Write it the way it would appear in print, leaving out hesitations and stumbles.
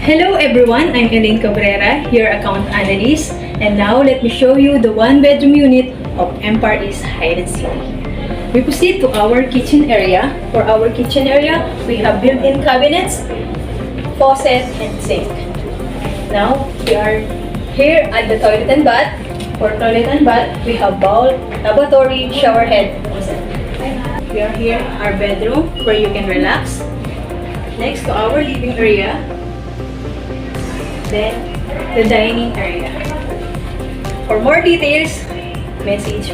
Hello everyone, I'm Elaine Cabrera, your account analyst, and now let me show you the one-bedroom unit of Empire East Highland City. We proceed to our kitchen area. For our kitchen area, we have built-in cabinets, faucet, and sink. Now, we are here at the toilet and bath. For toilet and bath, we have bowl, lavatory, shower head. We are here, our bedroom, where you can relax. Next to our living area, then the dining area. For more details, message